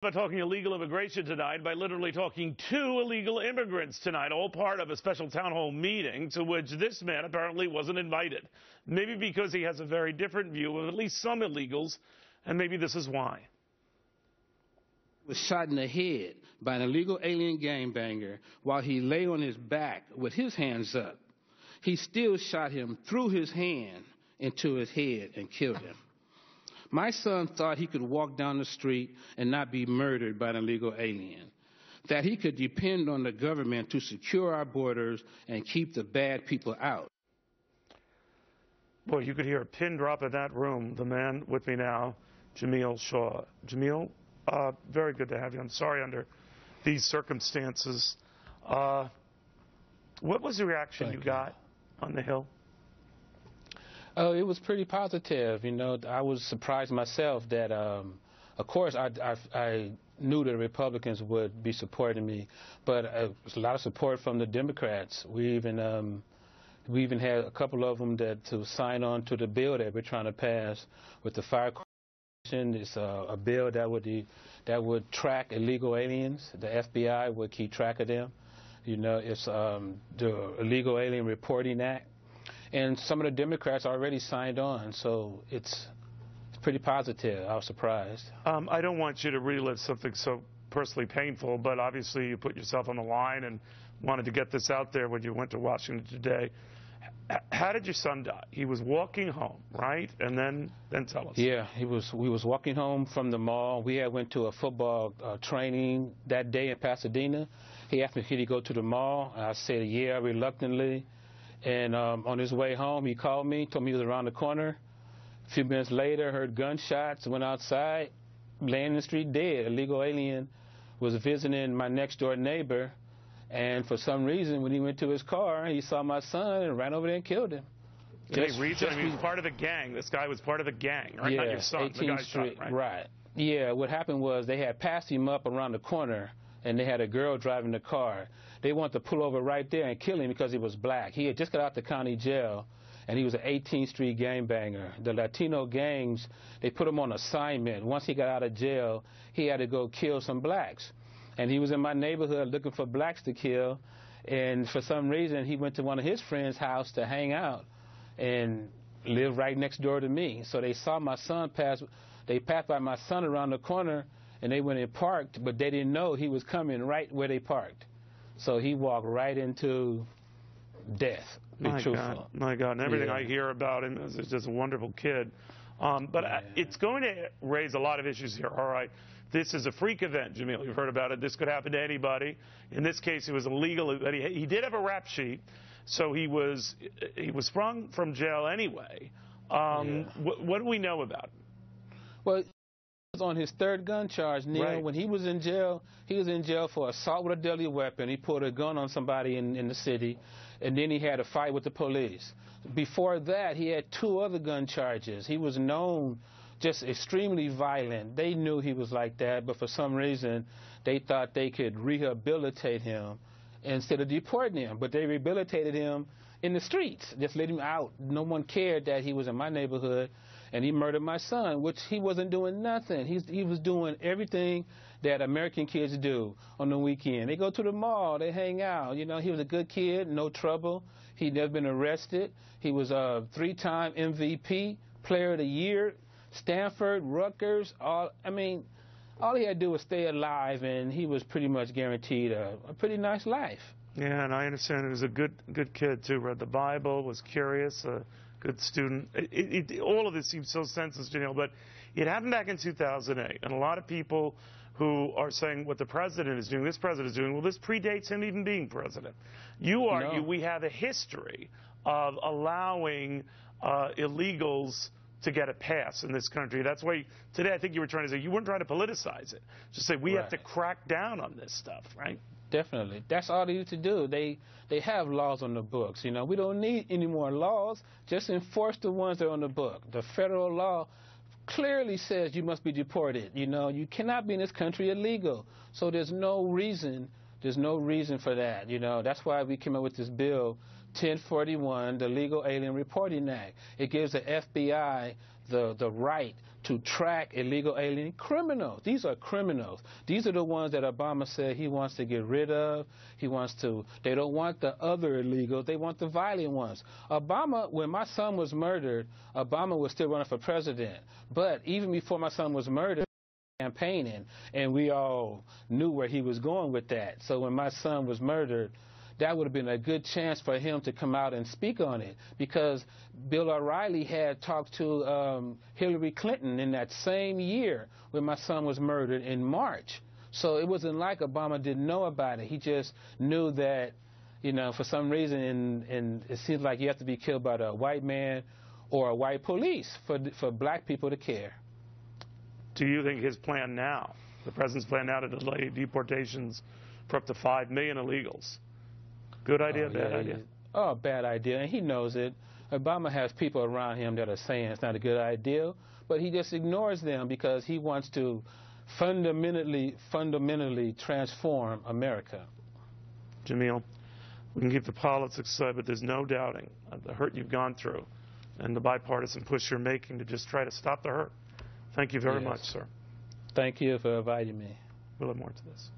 About talking illegal immigration tonight by literally talking to illegal immigrants tonight, all part of a special town hall meeting to which this man apparently wasn't invited. Maybe because he has a very different view of at least some illegals, and maybe this is why. Was shot in the head by an illegal alien gangbanger while he lay on his back with his hands up. He still shot him through his hand into his head and killed him. My son thought he could walk down the street and not be murdered by an illegal alien, that he could depend on the government to secure our borders and keep the bad people out. Boy, you could hear a pin drop in that room. The man with me now, Jamiel Shaw. Jamiel, very good to have you. I'm sorry under these circumstances. What was the reaction you got on the Hill? Oh, it was pretty positive. You know, I was surprised myself that, of course, I knew the Republicans would be supporting me, but there was a lot of support from the Democrats. We even had a couple of them to sign on to the bill that we're trying to pass with the fire coalition. It's a bill that would track illegal aliens. The FBI would keep track of them. You know, it's the Illegal Alien Reporting Act. And some of the Democrats already signed on, so it's pretty positive. I was surprised. I don't want you to relive something so personally painful, but obviously you put yourself on the line and wanted to get this out there when you went to Washington today. How did your son die? He was walking home, right? And then tell us. Yeah, we was walking home from the mall. We had went to a football training that day in Pasadena. He asked me, could he go to the mall? I said, yeah, reluctantly. And on his way home, he called me, told me he was around the corner. A few minutes later, heard gunshots, went outside, laying in the street dead. Illegal alien was visiting my next-door neighbor, and for some reason, when he went to his car, he saw my son and ran over there and killed him. Any reason? I mean, he was part of a gang. This guy was part of a gang, right? Yeah, not your son, the guy's Street, shot, right? Right. Yeah, what happened was they had passed him up around the corner, and they had a girl driving the car. They wanted to pull over right there and kill him because he was black. He had just got out the county jail, and he was an 18th Street gangbanger. The Latino gangs, they put him on assignment. Once he got out of jail, he had to go kill some blacks. And he was in my neighborhood looking for blacks to kill, and for some reason, he went to one of his friends' house to hang out and live right next door to me. So they saw my son pass. They passed by my son around the corner, and they went and parked, but they didn't know he was coming right where they parked. So he walked right into death, to be truthful. My God, and everything I hear about him is just a wonderful kid. But it's going to raise a lot of issues here. All right, this is a freak event, Jamiel. You've heard about it. This could happen to anybody. In this case, it was illegal, but he did have a rap sheet, so he was sprung from jail anyway. What do we know about him? Well, on his third gun charge, Neil. Right. When he was in jail for assault with a deadly weapon. He pulled a gun on somebody in the city, and then he had a fight with the police. Before that, he had 2 other gun charges. He was known just extremely violent. They knew he was like that, but for some reason, they thought they could rehabilitate him instead of deporting him. But they rehabilitated him in the streets, just let him out. No one cared that he was in my neighborhood. And he murdered my son, which he wasn't doing nothing. He was doing everything that American kids do on the weekend. They go to the mall, they hang out. You know, he was a good kid, no trouble. He'd never been arrested. He was a 3-time MVP, Player of the Year, Stanford, Rutgers. All he had to do was stay alive, and he was pretty much guaranteed a pretty nice life. Yeah, and I understand he was a good kid, too. Read the Bible, was curious, good student. All of this seems so senseless, Jamiel, but it happened back in 2008, and a lot of people who are saying what the president is doing, this president is doing, well, this predates him even being president. You argue we have a history of allowing illegals to get a pass in this country. That's why today I think you were trying to say, you weren't trying to politicize it. Just say we have to crack down on this stuff, right? Definitely. That's all they need to do. They have laws on the books. You know, we don't need any more laws. Just enforce the ones that are on the book. The federal law clearly says you must be deported. You know, you cannot be in this country illegal. So there's no reason There's no reason for that. That's why we came up with this bill, 1041, the Legal Alien Reporting Act. It gives the FBI the right to track illegal alien criminals. These are criminals. These are the ones that Obama said he wants to get rid of. They don't want the other illegals. They want the violent ones. Obama, when my son was murdered, Obama was still running for president. But even before my son was murdered, campaigning, and we all knew where he was going with that. So when my son was murdered, that would have been a good chance for him to come out and speak on it, because Bill O'Reilly had talked to Hillary Clinton in that same year when my son was murdered in March. So it wasn't like Obama didn't know about it. He just knew that, for some reason, and it seems like you have to be killed by a white man or a white police for black people to care. Do you think his plan now, the president's plan now to delay deportations for up to 5 million illegals, good idea, bad idea? Oh, bad idea, and he knows it. Obama has people around him that are saying it's not a good idea, but he just ignores them because he wants to fundamentally transform America. Jamiel, we can keep the politics aside, but there's no doubting the hurt you've gone through and the bipartisan push you're making to just try to stop the hurt. Thank you very much, sir. Thank you for inviting me. We'll have more to this.